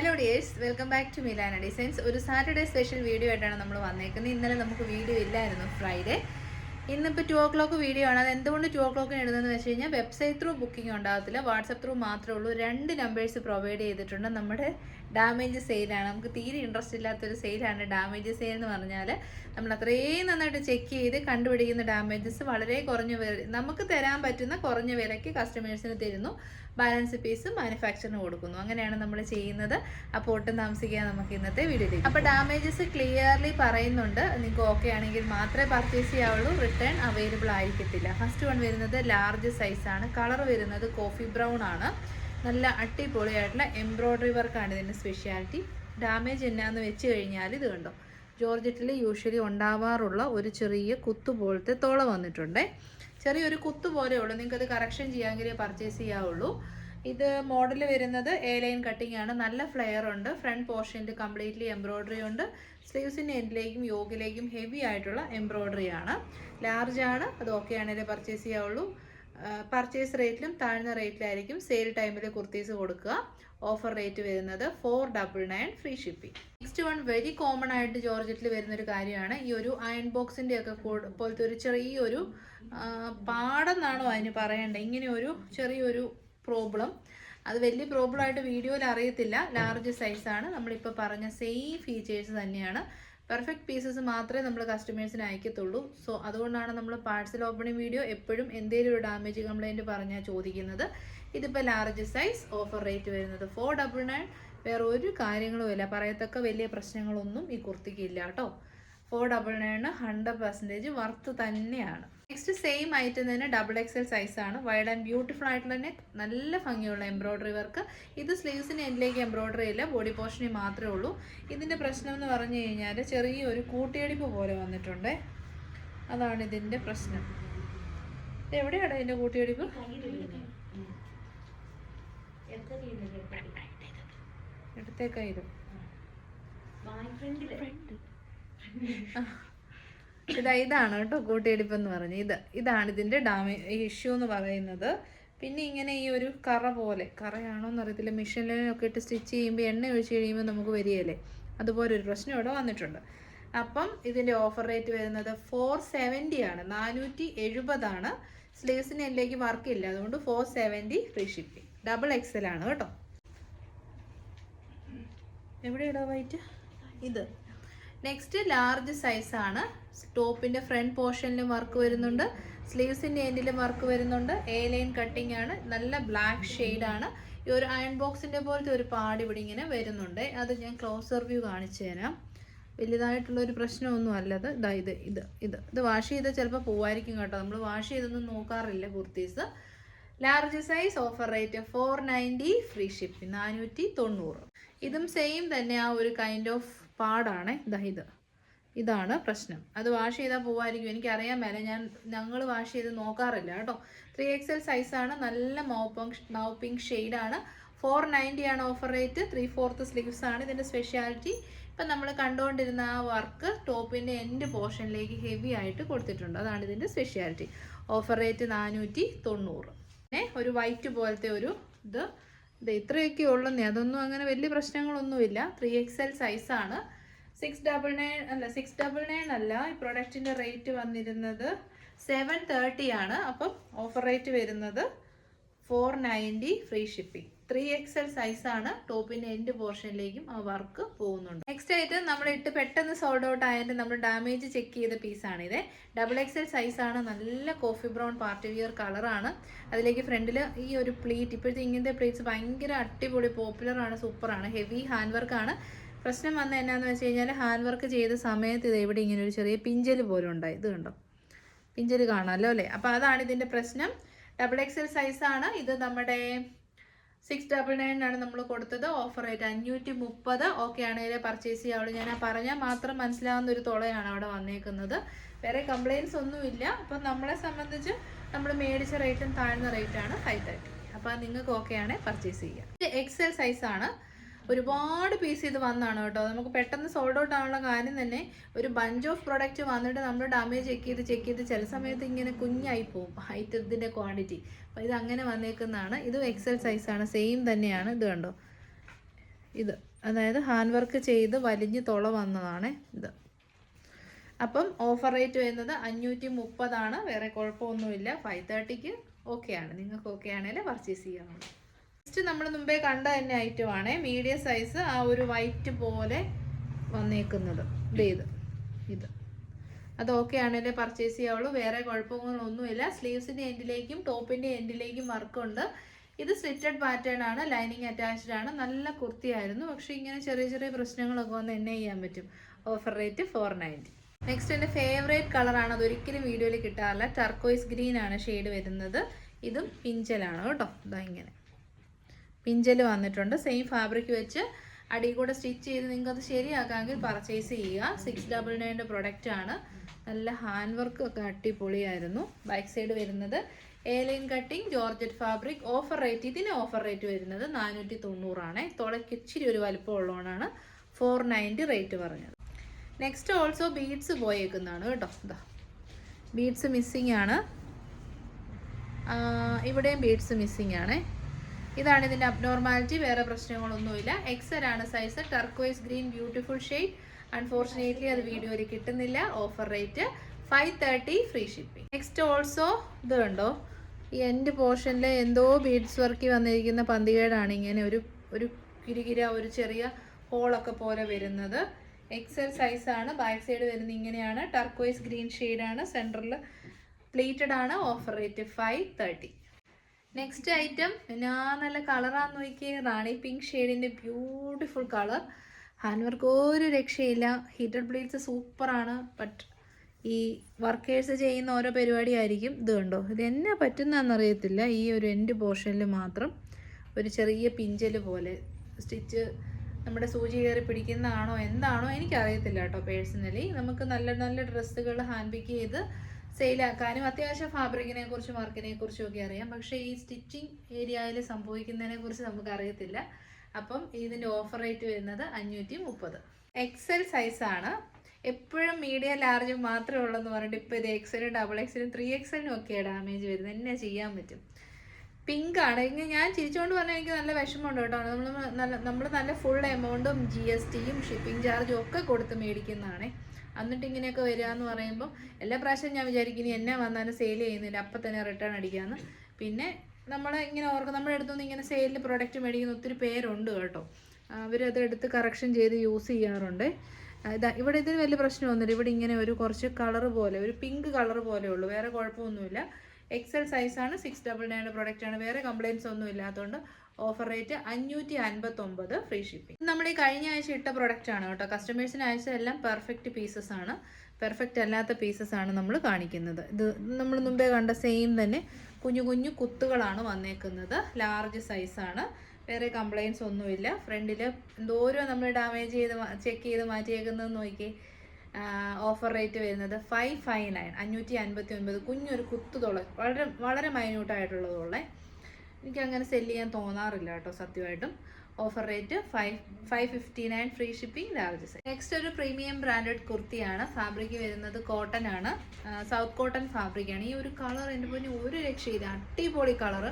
Hello dears, welcome back to Milana designs. ഒരു Saturday special video ആയിട്ടാണ് നമ്മൾ വന്നേക്കുന്നത്. ഇന്നലെ നമുക്ക് വീഡിയോ ഇല്ലായിരുന്നു, ഫ്രൈഡേ. ഇന്നിപ്പോൾ 2 o'clock വീഡിയോ ആണ്. അത് എന്തുകൊണ്ട് 2 o'clock ഇടുന്നതെന്ന് വെച്ച് കഴിഞ്ഞാൽ വെബ്സൈറ്റ് ത്രൂ ബുക്കിംഗ് ഉണ്ടാകത്തില്ല, വാട്സപ്പ് ത്രൂ മാത്രമേ ഉള്ളൂ. 2 നമ്പേഴ്സ് പ്രൊവൈഡ് ചെയ്തിട്ടുണ്ട്. നമ്മുടെ ഡാമേജ് സെയിലാണ്. നമുക്ക് തീരെ ഇൻട്രസ്റ്റ് ഇല്ലാത്തൊരു സെയിലാണ് ഡാമേജ് സെയിൽ എന്ന് പറഞ്ഞാൽ. നമ്മൾ അത്രയും നന്നായിട്ട് ചെക്ക് ചെയ്ത് കണ്ടുപിടിക്കുന്ന ഡാമേജസ് വളരെ കുറഞ്ഞ നമുക്ക് തരാൻ പറ്റുന്ന കുറഞ്ഞ വിലയ്ക്ക് കസ്റ്റമേഴ്സിന് തരുന്നു. ബാലൻസ് പീസ് മാനുഫാക്ചറിന് കൊടുക്കുന്നു. അങ്ങനെയാണ് നമ്മൾ ചെയ്യുന്നത്. അപ്പോൾ ഒട്ടും താമസിക്കാൻ നമുക്ക് ഇന്നത്തെ വീഡിയോയിലേക്ക്. അപ്പോൾ ഡാമേജസ് ക്ലിയർലി പറയുന്നുണ്ട്. നിങ്ങൾക്ക് ഓക്കെ ആണെങ്കിൽ മാത്രമേ പർച്ചേസ് ചെയ്യാവുള്ളൂ. റിട്ടേൺ അവൈലബിൾ ആയിരിക്കത്തില്ല. ഫസ്റ്റ് വൺ വരുന്നത് ലാർജ് സൈസാണ്. കളർ വരുന്നത് കോഫി ബ്രൗൺ ആണ്. നല്ല അടിപൊളിയായിട്ടുള്ള എംബ്രോയ്ഡറി വർക്കാണ് ഇതിൻ്റെ സ്പെഷ്യാലിറ്റി. ഡാമേജ് എന്നാന്ന് വെച്ച് കഴിഞ്ഞാൽ ഇത് കണ്ടോ, ജോർജറ്റിൽ യൂഷ്വലി ഉണ്ടാവാറുള്ള ഒരു ചെറിയ കുത്തു പോലത്തെ തുള വന്നിട്ടുണ്ട്. ചെറിയൊരു കുത്തു പോലെ ഉള്ളൂ. നിങ്ങൾക്കത് കറക്ഷൻ ചെയ്യാമെങ്കിലേ പർച്ചേസ് ചെയ്യാവുള്ളൂ. ഇത് മോഡൽ വരുന്നത് എ ലൈൻ കട്ടിംഗ് ആണ്. നല്ല ഫ്ലെയർ ഉണ്ട്. ഫ്രണ്ട് പോർഷനിൽ കംപ്ലീറ്റ്ലി എംബ്രോയ്ഡറി ഉണ്ട്. സ്ലീവ്സിൻ്റെ എൻഡിലേക്കും യോഗിലേക്കും ഹെവി ആയിട്ടുള്ള എംബ്രോയ്ഡറി ആണ്. ലാർജ് ആണ്. അത് ഓക്കെ ആണെങ്കിലേ പർച്ചേസ് ചെയ്യാവുള്ളൂ. പർച്ചേസ് റേറ്റിലും താഴ്ന്ന റേറ്റിലായിരിക്കും സെയിൽ ടൈമിൽ കുർത്തീസ് കൊടുക്കുക. ഓഫർ റേറ്റ് വരുന്നത് 499 free shipping. Next one very common ആയിട്ട് ജോർജറ്റിൽ വരുന്നൊരു കാര്യമാണ്. ഈ ഒരു അയൺ ബോക്സിൻ്റെ ഒക്കെ പോലത്തെ ഒരു ചെറിയൊരു പാടെന്നാണോ അതിന് പറയേണ്ടത്, ഇങ്ങനെ ഒരു ചെറിയൊരു പ്രോബ്ലം. അത് വലിയ പ്രോബ്ലം ആയിട്ട് വീഡിയോയിൽ അറിയത്തില്ല. ലാർജ് സൈസാണ്. നമ്മളിപ്പോൾ പറഞ്ഞ സെയിം ഫീച്ചേഴ്സ് തന്നെയാണ്. പെർഫെക്റ്റ് പീസസ് മാത്രമേ നമ്മൾ കസ്റ്റമേഴ്സിന് അയക്കത്തുള്ളൂ. സോ അതുകൊണ്ടാണ് നമ്മൾ പാഴ്സൽ ഓപ്പണിംഗ് വീഡിയോ എപ്പോഴും എന്തെങ്കിലും ഒരു ഡാമേജ് കംപ്ലൈൻറ്റ് പറഞ്ഞാൽ ചോദിക്കുന്നത്. ഇതിപ്പോൾ ലാർജ് സൈസ്. ഓഫർ റേറ്റ് വരുന്നത് 499. വേറെ ഒരു കാര്യങ്ങളും ഇല്ല, പറയത്തക്ക വലിയ പ്രശ്നങ്ങളൊന്നും ഈ കുർത്തിക്ക് ഇല്ല കേട്ടോ. 499 100% വർത്ത് തന്നെയാണ്. നെക്സ്റ്റ് സെയിം ഐറ്റം തന്നെ XXL സൈസാണ്. വൈഡ് ആൻഡ് ബ്യൂട്ടിഫുൾ ആയിട്ടുള്ള തന്നെ നല്ല ഭംഗിയുള്ള എംബ്രോയ്ഡറി വർക്ക്. ഇത് സ്ലീവ്സിന് എൻഡിലേക്ക് എംബ്രോയ്ഡറി ഇല്ല, ബോഡി പോർഷനിൽ മാത്രമേ ഉള്ളൂ. ഇതിൻ്റെ പ്രശ്നം എന്ന് പറഞ്ഞു കഴിഞ്ഞാൽ ചെറിയൊരു കൂട്ടിയടിപ്പ് പോലെ വന്നിട്ടുണ്ട്. അതാണ് ഇതിൻ്റെ പ്രശ്നം. എവിടെയാണ് ഇതിൻ്റെ കൂട്ടിയടിപ്പ്? എടുത്തേക്കായിരുന്നു. ഇതാണ് കേട്ടോ കൂട്ടിയടിപ്പെന്ന് പറഞ്ഞ്. ഇതാണ് ഇതിൻ്റെ ഇഷ്യൂ എന്ന് പറയുന്നത്. പിന്നെ ഇങ്ങനെ ഈ ഒരു കറ പോലെ, കറയാണോ എന്നറിയത്തില്ല, മെഷീനിലൊക്കെ ഇട്ട് സ്റ്റിച്ച് ചെയ്യുമ്പോൾ എണ്ണ ഒഴിച്ച് കഴിയുമ്പോൾ നമുക്ക് വരികയല്ലേ, അതുപോലെ ഒരു പ്രശ്നം ഇവിടെ വന്നിട്ടുണ്ട്. അപ്പം ഇതിൻ്റെ ഓഫർ റേറ്റ് വരുന്നത് 470 ആണ്. 470 ആണ്. സ്ലീവ്സിന് എല്ലേക്ക് വർക്കില്ല, അതുകൊണ്ട് 470 ഫ്രീ ഷിപ്പിംഗ്. XXL ആണ് കേട്ടോ. എവിടെ ഇടാ വൈറ്റ്? ഇത് നെക്സ്റ്റ് ലാർജ് സൈസാണ്. ടോപ്പിൻ്റെ ഫ്രണ്ട് പോർഷനിലും വർക്ക് വരുന്നുണ്ട്, സ്ലീവ്സിൻ്റെ എൻഡിലും വർക്ക് വരുന്നുണ്ട്. എ ലൈൻ കട്ടിംഗ് ആണ്. നല്ല ബ്ലാക്ക് ഷെയ്ഡാണ്. ഈ ഒരു അയൺ ബോക്സിൻ്റെ പോലത്തെ ഒരു പാട് ഇവിടെ ഇങ്ങനെ വരുന്നുണ്ട്. അത് ഞാൻ ക്ലോസർ വ്യൂ കാണിച്ചു തരാം. വലുതായിട്ടുള്ളൊരു പ്രശ്നമൊന്നും അല്ലത്. ഇത് വാഷ് ചെയ്ത് ചിലപ്പോൾ പോവായിരിക്കും കേട്ടോ. നമ്മൾ വാഷ് ചെയ്തൊന്നും നോക്കാറില്ല kurtis. Large size. Offer rate 490 free shipping. 490. ഇതും സെയിം തന്നെ. ആ ഒരു കൈൻഡ് ഓഫ് പാടാണ്. ഇതാണ് പ്രശ്നം. അത് വാഷ് ചെയ്താൽ പോവായിരിക്കും, എനിക്കറിയാൻ മേലെ. ഞങ്ങൾ വാഷ് ചെയ്ത് നോക്കാറില്ല കേട്ടോ. 3XL സൈസാണ്. നല്ല മൗപ്പിംഗ് ഷെയ്ഡാണ്. 490 ആണ് ഓഫർ റേറ്റ്. 3/4 സ്ലീവ്സ് ആണ് ഇതിൻ്റെ സ്പെഷ്യാലിറ്റി. ഇപ്പം നമ്മൾ കണ്ടുകൊണ്ടിരുന്ന ആ വർക്ക് ടോപ്പിൻ്റെ എൻഡ് പോർഷനിലേക്ക് ഹെവി ആയിട്ട് കൊടുത്തിട്ടുണ്ട്. അതാണ് ഇതിൻ്റെ സ്പെഷ്യാലിറ്റി. Offer rate 490. പിന്നെ ഒരു വൈറ്റ് പോലത്തെ ഒരു ഇത് ഇത്രയൊക്കെ ഉള്ളന്നേ. അതൊന്നും അങ്ങനെ വലിയ പ്രശ്നങ്ങളൊന്നുമില്ല. 3XL സൈസാണ്. 699 അല്ല. ഈ പ്രൊഡക്റ്റിൻ്റെ റേറ്റ് വന്നിരുന്നത് 730 ആണ്. അപ്പം ഓഫർ റേറ്റ് വരുന്നത് 490 ഫ്രീ ഷിപ്പിംഗ്. 3XL സൈസാണ്. ടോപ്പിൻ്റെ എൻഡ് പോർഷനിലേക്കും ആ വർക്ക് പോകുന്നുണ്ട്. നെക്സ്റ്റ് ആയിട്ട് നമ്മൾ ഇട്ട് പെട്ടെന്ന് സോൾഡ് ഔട്ട് ആയിട്ട് നമ്മൾ ഡാമേജ് ചെക്ക് ചെയ്ത പീസാണിത്. XXL സൈസാണ്. നല്ല കോഫി ബ്രൗൺ പാർട്ടി വിയർ കളറാണ്. അതിലേക്ക് ഫ്രണ്ടിൽ ഈ ഒരു പ്ലീറ്റ്, ഇപ്പോഴത്തെ ഇങ്ങനത്തെ പ്ലീറ്റ്സ് ഭയങ്കര അടിപൊളി പോപ്പുലറാണ്, സൂപ്പറാണ്. ഹെവി ഹാൻഡ് വർക്കാണ്. പ്രശ്നം വന്നത് എന്നാന്ന് വെച്ച് കഴിഞ്ഞാൽ ഹാൻഡ് വർക്ക് ചെയ്ത സമയത്ത് ഇത് ഇവിടെ ഇങ്ങനെ ഒരു ചെറിയ പിഞ്ചൽ പോലെ ഉണ്ടായി. ഇത് കണ്ടോ, പിഞ്ചൽ കാണാമല്ലോ അല്ലേ? അപ്പോൾ അതാണ് ഇതിൻ്റെ പ്രശ്നം. XXL സൈസാണ്. ഇത് നമ്മുടെ 699 ആണ് നമ്മൾ കൊടുത്തത്. Offer rate 530. ഓക്കെ ആണെങ്കിൽ പർച്ചേസ് ചെയ്യാവുള്ളൂ. ഞാൻ പറഞ്ഞാൽ മാത്രം മനസ്സിലാവുന്ന ഒരു തുളയാണ് അവിടെ വന്നേക്കുന്നത്. വേറെ കംപ്ലയിൻസ് ഒന്നുമില്ല. അപ്പം നമ്മളെ സംബന്ധിച്ച് നമ്മൾ മേടിച്ച റേറ്റും താഴ്ന്ന റേറ്റാണ് 530. അപ്പോൾ നിങ്ങൾക്ക് ഓക്കെ ആണ് പർച്ചേസ് ചെയ്യുക. ഇത് XL സൈസാണ്. ഒരുപാട് പീസ് ഇത് വന്നാണ് കേട്ടോ. നമുക്ക് പെട്ടെന്ന് സോൾഡ് ഔട്ട് ആവാനുള്ള കാര്യം തന്നെ ഒരു ബഞ്ച് ഓഫ് പ്രൊഡക്റ്റ് വന്നിട്ട് നമ്മൾ ഡാമേജ് ചെക്ക് ചെയ്ത് ചില സമയത്ത് ഇങ്ങനെ കുഞ്ഞായി പോകും ഐറ്റത്തിൻ്റെ ക്വാണ്ടിറ്റി. അപ്പോൾ ഇത് അങ്ങനെ വന്നേക്കുന്നതാണ്. ഇത് XL സൈസാണ്. സെയിം തന്നെയാണ്. ഇത് കണ്ടോ, ഇത് അതായത് ഹാൻഡ് വർക്ക് ചെയ്ത് വലിഞ്ഞ് തുള വന്നതാണ് ഇത്. അപ്പം ഓഫർ റേറ്റ് വരുന്നത് 530 വേറെ കുഴപ്പമൊന്നുമില്ല. 530 ഓക്കെയാണ്, നിങ്ങൾക്ക് ഓക്കെ ആണെങ്കിൽ പർച്ചേസ് ചെയ്യാവുന്നത്. നെക്സ്റ്റ് നമ്മൾ മുമ്പേ കണ്ട തന്നെ ഐറ്റമാണ്, മീഡിയം സൈസ് ആ ഒരു വൈറ്റ് പോലെ വന്നേക്കുന്നത് ഇത് അത് ഓക്കെ ആണെങ്കിൽ പർച്ചേസ് ചെയ്യാവുള്ളൂ. വേറെ കുഴപ്പങ്ങളൊന്നുമില്ല. സ്ലീവ്സിൻ്റെ എൻഡിലേക്കും ടോപ്പിൻ്റെ എൻഡിലേക്കും വർക്കുണ്ട്. ഇത് സ്ലിറ്റഡ് പാറ്റേൺ ആണ്, ലൈനിങ് അറ്റാച്ച്ഡ് ആണ്. നല്ല കുർത്തിയായിരുന്നു, പക്ഷേ ഇങ്ങനെ ചെറിയ ചെറിയ പ്രശ്നങ്ങളൊക്കെ വന്ന് എന്നെ ചെയ്യാൻ പറ്റും. Offer rate 490. നെക്സ്റ്റ് എൻ്റെ ഫേവറേറ്റ് കളറാണ്, അതൊരിക്കലും വീഡിയോയിൽ കിട്ടാറില്ല. ടർക്കോയ്സ് ഗ്രീൻ ആണ് ഷെയ്ഡ് വരുന്നത്. ഇതും പിഞ്ചലാണ് കേട്ടോ. ഇതാ ഇങ്ങനെ പിഞ്ചൽ വന്നിട്ടുണ്ട്. സെയിം ഫാബ്രിക് വെച്ച് അടി കൂടെ സ്റ്റിച്ച് ചെയ്ത് നിങ്ങൾക്ക് അത് ശരിയാക്കാമെങ്കിൽ പർച്ചേസ് ചെയ്യുക. 699 പ്രൊഡക്റ്റ് ആണ്. നല്ല ഹാൻഡ് വർക്ക് ഒക്കെ അടിപൊളിയായിരുന്നു. ബാക്ക് സൈഡ് വരുന്നത് airline cutting georgette fabric. Offer rate, ഇതിന് ഓഫർ റേറ്റ് വരുന്നത് 490 ആണ്. തുളയ്ക്ക് ഇച്ചിരി ഒരു വലുപ്പം ഉള്ളതുകൊണ്ടാണ് 490 റേറ്റ് പറഞ്ഞത്. നെക്സ്റ്റ് ഓൾസോ ബീഡ്സ് പോയേക്കുന്നതാണ് കേട്ടോ. ഇതാ ബീഡ്സ് മിസ്സിങ് ആണ്, ഇവിടെയും ബീഡ്സ് മിസ്സിങ് ആണ്. ഇതാണ് ഇതിൻ്റെ അബ്നോർമാലിറ്റി, വേറെ പ്രശ്നങ്ങളൊന്നുമില്ല. എക്സൽ ആണ് size. Turquoise green beautiful shade. Unfortunately അത് വീഡിയോയിൽ കിട്ടുന്നില്ല. Offer rate 530 free shipping. Next also ഇത് കണ്ടോ, ഈ എൻഡ് പോർഷനിൽ എന്തോ ബീഡ്സ് വർക്ക് വന്നിരിക്കുന്ന പന്തികേടാണ്. ഇങ്ങനെ ഒരു കിരികിര ഒരു ചെറിയ ഹോളൊക്കെ പോലെ വരുന്നത്. എക്സൽ സൈസാണ്. ബാക്ക് സൈഡ് വരുന്നത് ഇങ്ങനെയാണ്. ടർക്കോയ്സ് ഗ്രീൻ ഷെയ്ഡാണ്. സെൻറ്ററിൽ പ്ലേറ്റഡ് ആണ്. Offer rate 530. നെക്സ്റ്റ് ഐറ്റം നല്ല കളറാന്ന് നോക്കിയേ, റാണി പിങ്ക് ഷെയ്ഡിൻ്റെ ബ്യൂട്ടിഫുൾ കളർ. ഹാൻഡ് വർക്ക് ഒരു രക്ഷയില്ല. ഹീറ്റഡ് പ്ലേറ്റ്സ് സൂപ്പറാണ്. ബട്ട് ഈ വർക്കേഴ്സ് ചെയ്യുന്ന ഓരോ പരിപാടിയായിരിക്കും. ഇത് കണ്ടോ, ഇത് എന്നാ പറ്റുന്നതെന്നറിയത്തില്ല. ഈ ഒരു എൻഡ് പോർഷനിൽ മാത്രം ഒരു ചെറിയ പിഞ്ചൽ പോലെ സ്റ്റിച്ച് നമ്മുടെ സൂചി കയറി പിടിക്കുന്നതാണോ എന്താണോ എനിക്കറിയത്തില്ല കേട്ടോ. പേഴ്സണലി നമുക്ക് നല്ല നല്ല ഡ്രസ്സുകൾ ഹാൻഡ് പിക്ക് ചെയ്ത് സെയിലാക്കാനും അത്യാവശ്യം ഫാബ്രിക്കിനെ കുറിച്ചും വർക്കിനെ കുറിച്ചും ഒക്കെ അറിയാം. പക്ഷേ ഈ സ്റ്റിച്ചിങ് ഏരിയയിൽ സംഭവിക്കുന്നതിനെ കുറിച്ച് നമുക്ക് അറിയത്തില്ല. അപ്പം ഇതിൻ്റെ ഓഫർ റേറ്റ് വരുന്നത് 530. എക്സൽ സൈസാണ്. എപ്പോഴും മീഡിയം ലാർജ് മാത്രമേ ഉള്ളൂ പറഞ്ഞിട്ട് ഇപ്പോൾ ഇത് എക്സലും ഡബിൾ എക്സലും 3XL ഒക്കെയാണ് ഡാമേജ് വരുന്നത്. എന്നാ ചെയ്യാൻ പറ്റും. പിങ്ക് ആണ്. ഇങ്ങനെ ഞാൻ ചിരിച്ചുകൊണ്ട് പറഞ്ഞാൽ എനിക്ക് നല്ല വിഷമമുണ്ട് കേട്ടോ. നമ്മൾ നല്ല ഫുൾ എമൗണ്ടും GSTയും ഷിപ്പിംഗ് ചാർജും ഒക്കെ കൊടുത്ത് മേടിക്കുന്നതാണ്. എന്നിട്ട് ഇങ്ങനെയൊക്കെ വരിക എന്ന് പറയുമ്പോൾ എല്ലാ പ്രാവശ്യവും ഞാൻ വിചാരിക്കും ഇനി എന്നെ വന്നാലും സെയിൽ ചെയ്യുന്നില്ല, അപ്പം തന്നെ റിട്ടേൺ അടിക്കാമെന്ന്. പിന്നെ നമ്മൾ ഇങ്ങനെ ഓർക്കും, നമ്മുടെ അടുത്തുനിന്ന് ഇങ്ങനെ സെയിലിൽ പ്രൊഡക്റ്റ് മേടിക്കുന്ന ഒത്തിരി പേരുണ്ട് കേട്ടോ. അവരത് എടുത്ത് കറക്ഷൻ ചെയ്ത് യൂസ് ചെയ്യാറുണ്ട്. ഇവിടെ ഇതിന് വലിയ പ്രശ്നമൊന്നുമില്ല. ഇവിടെ ഇങ്ങനെ ഒരു കുറച്ച് കളർ പോലെ, ഒരു പിങ്ക് കളർ പോലെ ഉള്ളൂ, വേറെ കുഴപ്പമൊന്നുമില്ല. എക്സൽ സൈസാണ്. 699 പ്രൊഡക്റ്റാണ്. വേറെ കംപ്ലയിൻസ് ഒന്നും ഇല്ലാത്തതുകൊണ്ട് ഓഫർ റേറ്റ് 559 ഫ്രീ ഷിപ്പിംഗ്. നമ്മൾ ഈ കഴിഞ്ഞ ആഴ്ച ഇട്ട പ്രൊഡക്റ്റ് ആണ് കേട്ടോ. കസ്റ്റമേഴ്സിന് അയച്ചതെല്ലാം പെർഫെക്റ്റ് പീസസ് ആണ്. പെർഫെക്റ്റ് അല്ലാത്ത പീസസ് ആണ് നമ്മൾ കാണിക്കുന്നത്. ഇത് നമ്മൾ മുമ്പേ കണ്ട സെയിം തന്നെ കുഞ്ഞു കുഞ്ഞു കുത്തുകളാണ് വന്നേക്കുന്നത്. ലാർജ് സൈസാണ്. വേറെ കംപ്ലയിൻസ് ഒന്നുമില്ല. ഫ്രണ്ടിൽ എന്തോരോ നമ്മൾ ഡാമേജ് ചെയ്ത് ചെക്ക് ചെയ്ത് മാറ്റിയേക്കുന്നതെന്ന് നോക്കി. ഓഫർ റേറ്റ് വരുന്നത് 559, 559. കുഞ്ഞൊരു കുത്തുതുള്ള വളരെ വളരെ മൈന്യൂട്ടായിട്ടുള്ളതുള്ള. എനിക്കങ്ങനെ സെല്ല് ചെയ്യാൻ തോന്നാറില്ല കേട്ടോ സത്യമായിട്ടും. Offer rate 559 free shipping, large size. Next ഒരു പ്രീമിയം ബ്രാൻഡഡ് കുർത്തിയാണ്. ഫാബ്രിക് വരുന്നത് കോട്ടൺ ആണ്. സൗത്ത് കോട്ടൺ ഫാബ്രിക്കാണ്. ഈ ഒരു കളർ എൻ്റെ പൊന്നെ ഒരു രക്ഷയില്ല. അടിപൊളി കളർ,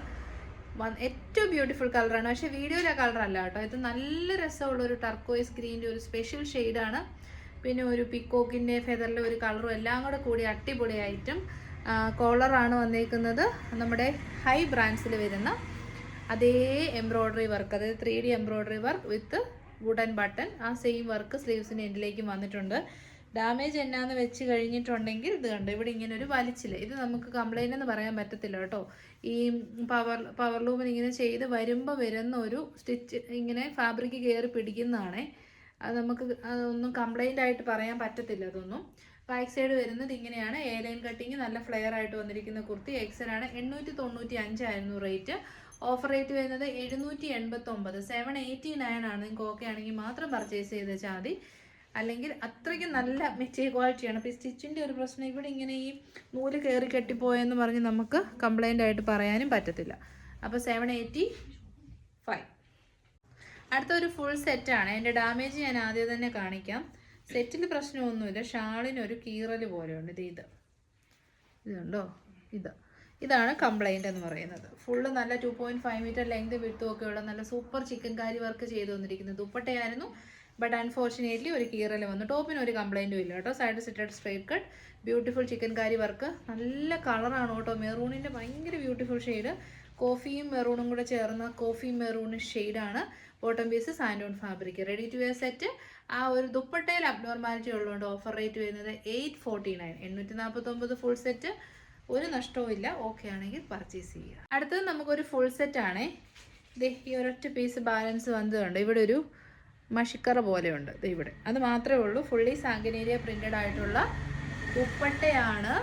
ഏറ്റവും ബ്യൂട്ടിഫുൾ കളറാണ്. പക്ഷേ വീഡിയോയിലെ കളറല്ല കേട്ടോ. ഇത് നല്ല രസമുള്ള ഒരു ടർക്കോയ്സ് ഗ്രീൻ്റെ ഒരു സ്പെഷ്യൽ ഷെയ്ഡാണ്. പിന്നെ ഒരു പിക്കോക്കിൻ്റെ ഫെദറിലെ ഒരു കളറും എല്ലാം കൂടെ കൂടി അടിപൊളി ഐറ്റം. കോളറാണ് വന്നേക്കുന്നത്. നമ്മുടെ ഹൈ ബ്രാൻഡ്സിൽ വരുന്ന അതേ എംബ്രോയ്ഡറി വർക്ക്, അതായത് 3D embroidery work with wooden button. ആ സെയിം വർക്ക് സ്ലീവ്സിൻ്റെ എൻഡിലേക്കും വന്നിട്ടുണ്ട്. ഡാമേജ് എന്നാന്ന് വെച്ച് കഴിഞ്ഞിട്ടുണ്ടെങ്കിൽ ഇത് കണ്ടോ, ഇവിടെ ഇങ്ങനെ ഒരു വലിച്ചില്ല. ഇത് നമുക്ക് കംപ്ലൈൻ്റ് എന്ന് പറയാൻ പറ്റത്തില്ല കേട്ടോ. ഈ പവർ ലൂമിന് ഇങ്ങനെ ചെയ്ത് വരുമ്പോൾ വരുന്ന ഒരു സ്റ്റിച്ച് ഇങ്ങനെ ഫാബ്രിക് കയറി പിടിക്കുന്നതാണേ. അത് നമുക്ക് അതൊന്നും കംപ്ലൈൻ്റ് ആയിട്ട് പറയാൻ പറ്റത്തില്ല അതൊന്നും. ബാക്ക് സൈഡ് വരുന്നത് ഇങ്ങനെയാണ്. എയർലൈൻ കട്ടിങ് നല്ല ഫ്ലെയർ ആയിട്ട് വന്നിരിക്കുന്ന കുർത്തി. എക്സലാണ്. 895 ആയിരുന്നു റേറ്റ്. ഓഫർ റേറ്റ് വരുന്നത് 789. 789 ആണ്. നിങ്ങൾക്ക് ഓക്കെ ആണെങ്കിൽ മാത്രം പർച്ചേസ് ചെയ്ത് വെച്ചാൽ മതി. അല്ലെങ്കിൽ അത്രയ്ക്ക് നല്ല മെറ്റീരിയൽ ക്വാളിറ്റിയാണ്. അപ്പോൾ ഈ സ്റ്റിച്ചിൻ്റെ ഒരു പ്രശ്നം, ഇവിടെ ഇങ്ങനെ ഈ നൂല് കയറി കെട്ടിപ്പോയെന്ന് പറഞ്ഞ് നമുക്ക് കംപ്ലൈൻ്റ് ആയിട്ട് പറയാനും പറ്റത്തില്ല. അപ്പോൾ 785. അടുത്ത ഒരു ഫുൾ സെറ്റാണ്. എൻ്റെ ഡാമേജ് ഞാൻ ആദ്യം തന്നെ കാണിക്കാം. സെറ്റിൽ പ്രശ്നമൊന്നുമില്ല. ഷാളിനൊരു കീറൽ പോലെയുണ്ട്. ഇതുണ്ടോ, ഇതാണ് കംപ്ലൈൻറ്റ് എന്ന് പറയുന്നത്. ഫുള്ള് നല്ല 2.5 മീറ്റർ ലെങ്ത് വിട്ടും ഒക്കെ ഉള്ള നല്ല സൂപ്പർ ചിക്കൻ കാരി വർക്ക് ചെയ്ത് വന്നിരിക്കുന്നത് ദുപ്പട്ടയായിരുന്നു. ബട്ട് അൺഫോർച്ചുനേറ്റ്ലി ഒരു കീറൽ വന്നു. ടോപ്പിന് ഒരു കംപ്ലൈൻറ്റും ഇല്ല കേട്ടോ. Side സിറ്റഡ് straight cut, beautiful chicken കാരി വർക്ക്, നല്ല കളറാണ് കേട്ടോ. മെറൂണിൻ്റെ ഭയങ്കര ബ്യൂട്ടിഫുൾ ഷെയ്ഡ്, കോഫിയും മെറൂണും കൂടെ ചേർന്ന കോഫി മെറൂൺ ഷെയ്ഡാണ്. ബോട്ടം പീസ് സാൻഡോൺ fabric, ready to wear set. ആ ഒരു ദുപ്പട്ടയിൽ അബ്നോർമാലിറ്റി ഉള്ളതുകൊണ്ട് ഓഫർ റേറ്റ് വരുന്നത് 849, 849 ഫുൾ സെറ്റ്. ഒരു നഷ്ടവും ഇല്ല. ഓക്കെ ആണെങ്കിൽ പർച്ചേസ് ചെയ്യുക. അടുത്തത് നമുക്കൊരു ഫുൾ സെറ്റ് ആണേ. ഇത് ഈ ഒരൊറ്റ പീസ് ബാലൻസ് വന്നതുണ്ട്. ഇവിടെ ഒരു മഷിക്കറ പോലെയുണ്ട് ഇവിടെ, അത് മാത്രമേ ഉള്ളൂ. ഫുള്ളി സാങ്കനേരിയ പ്രിന്റഡ് ആയിട്ടുള്ള ദുപ്പട്ടയാണ്.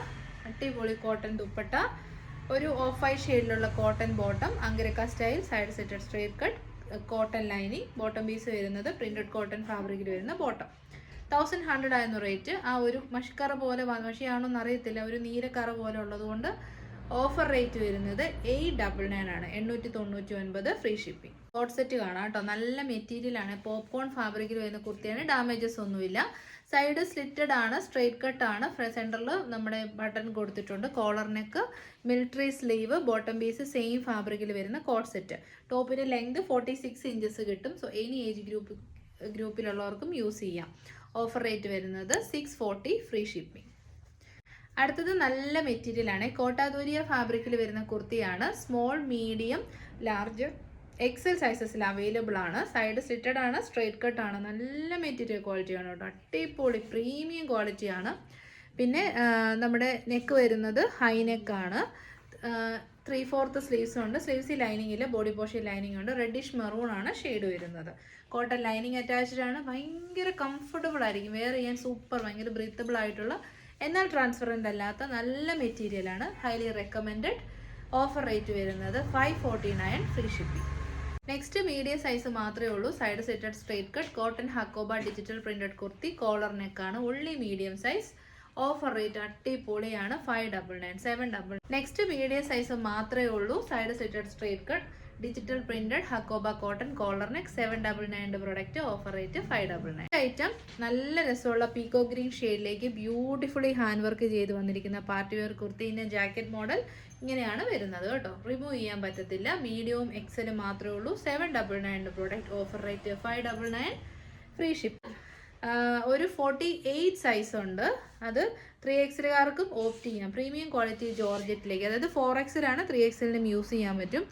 അടിപൊളി കോട്ടൺ ദുപ്പട്ട, ഒരു ഓഫ് വൈറ്റ് ഷെയ്ഡിലുള്ള cotton bottom, angrakha style, side slitted straight cut, cotton lining. Bottom piece വരുന്നത് പ്രിന്റഡ് കോട്ടൺ ഫാബ്രിക്കിൽ വരുന്ന ബോട്ടം. 1100 ആയിരുന്നു റേറ്റ്. ആ ഒരു മഷിക്കറ പോലെ, മഷിയാണോ എന്നറിയത്തില്ല, ഒരു നീലക്കറ പോലെ ഉള്ളതുകൊണ്ട് ഓഫർ റേറ്റ് വരുന്നത് 899 ആണ്, 899 ഫ്രീ ഷിപ്പിംഗ്. കോട്ട് സെറ്റ് കാണാം കേട്ടോ. നല്ല മെറ്റീരിയലാണ്, പോപ്കോൺ ഫാബ്രിക്കിൽ വരുന്ന കുർത്തിയാണ്. ഡാമേജസ് ഒന്നുമില്ല. സൈഡ് സ്ലിറ്റഡ് ആണ്, സ്ട്രേറ്റ് കട്ട് ആണ്. സെൻറ്ററിൽ നമ്മുടെ ബട്ടൺ കൊടുത്തിട്ടുണ്ട്. Collar neck, military sleeve, bottom piece same ഫാബ്രിക്കിൽ വരുന്ന കോട്ട് സെറ്റ്. ടോപ്പിൻ്റെ ലെങ്ത് 46 ഇഞ്ചസ് കിട്ടും. സോ എനി ഏജ് ഗ്രൂപ്പിലുള്ളവർക്കും യൂസ് ചെയ്യാം. ഓഫർ റേറ്റ് വരുന്നത് 640 ഫ്രീ ഷിപ്പിംഗ്. അടുത്തത് നല്ല മെറ്റീരിയലാണ്, കോട്ടാദൂരിയ ഫാബ്രിക്കിൽ വരുന്ന കുർത്തിയാണ്. Small, medium, large, Excel സൈസസിൽ available ആണ്. സൈഡ് സ്ലിറ്റഡ് ആണ്, സ്ട്രേറ്റ് കട്ട് ആണ്. നല്ല മെറ്റീരിയൽ ക്വാളിറ്റിയാണ് കേട്ടോ. അടിപൊളി പ്രീമിയം ക്വാളിറ്റിയാണ്. പിന്നെ നമ്മുടെ നെക്ക് വരുന്നത് ഹൈ നെക്കാണ്. 3/4 സ്ലീവ്സ് ഉണ്ട്. സ്ലീവ്സ് ലൈനിങ് ഇല്ല, ബോഡി പോർഷൻ ലൈനിങ് ഉണ്ട്. റെഡിഷ് മെറൂൺ ആണ് ഷെയ്ഡ് വരുന്നത്. കോട്ടൺ ലൈനിങ് അറ്റാച്ച്ഡ് ആണ്. ഭയങ്കര കംഫർട്ടബിൾ ആയിരിക്കും, വെയർ ചെയ്യാൻ സൂപ്പർ, ഭയങ്കര ബ്രീത്തബിൾ ആയിട്ടുള്ള എന്നാൽ ട്രാൻസ്പെറൻ്റ് അല്ലാത്ത നല്ല മെറ്റീരിയലാണ്. Highly recommended. ഓഫർ റേറ്റ് വരുന്നത് 549 free shipping. Next medium size മാത്രമേ ഉള്ളൂ. Side slitted straight cut, cotton hakoba digital printed kurti, collar നെക്കാണ്. ഉള്ളി മീഡിയം സൈസ്. ഓഫർ റേറ്റ് അടിപൊളിയാണ്, 599, 799. നെക്സ്റ്റ് മീഡിയം സൈസ് മാത്രമേ ഉള്ളൂ. Side slitted straight cut, digital printed hakoba cotton, collar neck, 799 product. Offer rate 599. Item നല്ല രസമുള്ള peacock green ഷെയ്ഡിലേക്ക് ബ്യൂട്ടിഫുള്ളി ഹാൻഡ് വർക്ക് ചെയ്ത് വന്നിരിക്കുന്ന പാർട്ടി വെയർ കുർത്തിന്റെ ജാക്കറ്റ് മോഡൽ ഇങ്ങനെയാണ് വരുന്നത് കേട്ടോ. റിമൂവ് ചെയ്യാൻ പറ്റത്തില്ല. മീഡിയവും എക്സലും മാത്രമേ ഉള്ളൂ. 799 product. Offer rate 599 free ship. ഒരു 48 സൈസ് ഉണ്ട്. അത് 3XLകാർക്കും ഓപ്റ്റ് ചെയ്യാം. പ്രീമിയം ക്വാളിറ്റി ജോർജറ്റിലേക്ക്, അതായത് 4XL 3XLനും യൂസ് ചെയ്യാൻ പറ്റും.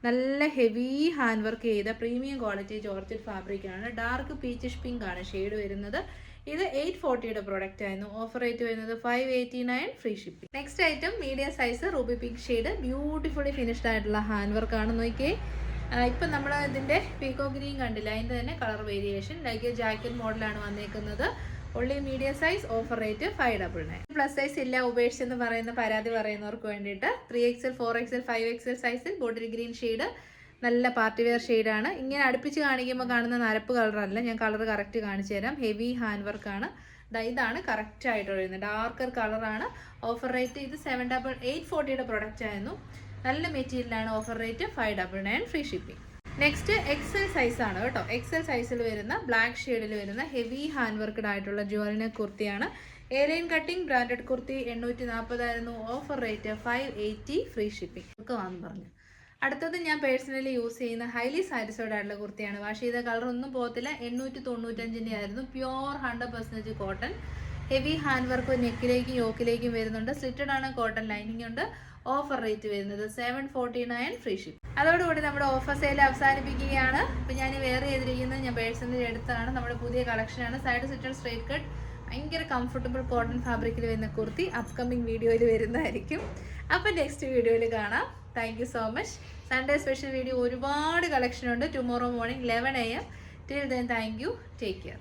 നല്ല ഹെവി ഹാൻഡ് വർക്ക് ചെയ്ത പ്രീമിയം ക്വാളിറ്റി ജോർജറ്റ് ഫാബ്രിക് ആണ്. ഡാർക്ക് പീച്ചിഷ് പിങ്ക് ആണ് ഷെയ്ഡ് വരുന്നത്. ഇത് 840 പ്രൊഡക്റ്റ് ആയിരുന്നു. ഓഫർ റേറ്റ് വരുന്നത് 589 free shipping. Next item medium size Ruby pink shade, beautifully finished ആയിട്ടുള്ള ഹാൻഡ് വർക്ക് ആണ്. നോക്കിയേ, ഇപ്പം നമ്മൾ ഇതിൻ്റെ പീക്കോ ഗ്രീൻ കണ്ടില്ല, അതിൻ്റെ തന്നെ കളർ വേരിയേഷൻ. ലൈക്ക് ജാക്കറ്റ് മോഡലാണ് വന്നേക്കുന്നത്. Only medium size. Offer rate 599. Plus size ഇല്ല, ഉപേക്ഷിച്ചെന്ന് പറയുന്ന പരാതി പറയുന്നവർക്ക് വേണ്ടിയിട്ട് 3XL, 4XL, 5XL സൈസിൽ ബോട്ടിൽ ഗ്രീൻ ഷെയ്ഡ്, നല്ല പാർട്ടി വെയർ ഷെയ്ഡാണ്. ഇങ്ങനെ അടുപ്പിച്ച് കാണിക്കുമ്പോൾ കാണുന്ന നരപ്പ് കളറല്ല, ഞാൻ കളർ കറക്റ്റ് കാണിച്ചു തരാം. ഹെവി ഹാൻഡ് വർക്കാണ്. ഇതാണ് കറക്റ്റ് ആയിട്ട് വരുന്നത്, ഡാർക്കർ കളറാണ്. ഓഫർ റേറ്റ് ഇത് 840 പ്രൊഡക്റ്റ് ആയിരുന്നു. നല്ല മെറ്റീരിയലാണ്. Offer rate 599 free shipping. Next XL size ആണ് കേട്ടോ. എക്സൽ സൈസിൽ വരുന്ന ബ്ലാക്ക് ഷെയ്ഡിൽ വരുന്ന ഹെവി ഹാൻഡ് വർക്ക്ഡ് ആയിട്ടുള്ള ജ്വല്ലറി കുർത്തിയാണ്. എയർലൈൻ കട്ടിംഗ് ബ്രാൻഡഡ് കുർത്തി 840 ആയിരുന്നു. Offer rate 580 free shipping. ഒക്കെ വാങ്ങി പറഞ്ഞു. അടുത്തത് ഞാൻ പേഴ്സണലി യൂസ് ചെയ്യുന്ന ഹൈലി സാറ്റിസ്ഫൈഡ് ആയിട്ടുള്ള കുർത്തിയാണ്. വാഷ് ചെയ്ത കളർ ഒന്നും പോകത്തില്ല. 895 ആയിരുന്നു. Pure 100% cotton. Heavy hand work നെക്കിലേക്കും യോക്കിലേക്കും വരുന്നുണ്ട്. സ്ലിറ്റഡ് ആണ്, കോട്ടൺ ലൈനിങ് ഉണ്ട്. ഓഫർ റേറ്റ് വരുന്നത് 749 ഫ്രീ ഷിപ്പ്. അതോടുകൂടി നമ്മുടെ ഓഫർ സെയിൽ അവസാനിപ്പിക്കുകയാണ്. ഇപ്പം ഞാൻ വെയർ ചെയ്തിരിക്കുന്നത് ഞാൻ പേഴ്സണലി എടുത്തതാണ്. നമ്മുടെ പുതിയ കളക്ഷനാണ്. സൈഡ് സിറ്റഡ് സ്ട്രേറ്റ് കട്ട്, ഭയങ്കര കംഫർട്ടബിൾ കോട്ടൺ ഫാബ്രിക്കിൽ വരുന്ന കുർത്തി അപ്കമിങ് വീഡിയോയിൽ വരുന്നതായിരിക്കും. അപ്പം നെക്സ്റ്റ് വീഡിയോയിൽ കാണാം. Thank you so much. Sunday special video ഒരുപാട് കളക്ഷൻ ഉണ്ട്. Tomorrow morning 11 AM. Till then thank you. Take care.